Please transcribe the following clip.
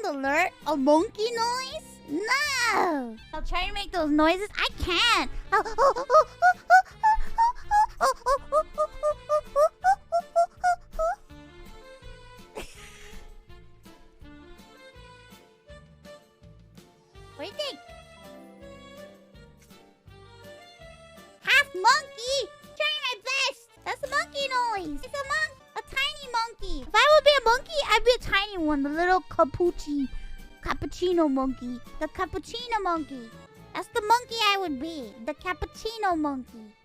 sound alert? A monkey noise? No! I'll try to make those noises. I can't! What do you think? Half monkey! Trying my best! That's a monkey noise! It's a tiny monkey! If I would be a monkey, I'd be a tiny one. The little cappuccino monkey. The cappuccino monkey. That's the monkey I would be. The cappuccino monkey.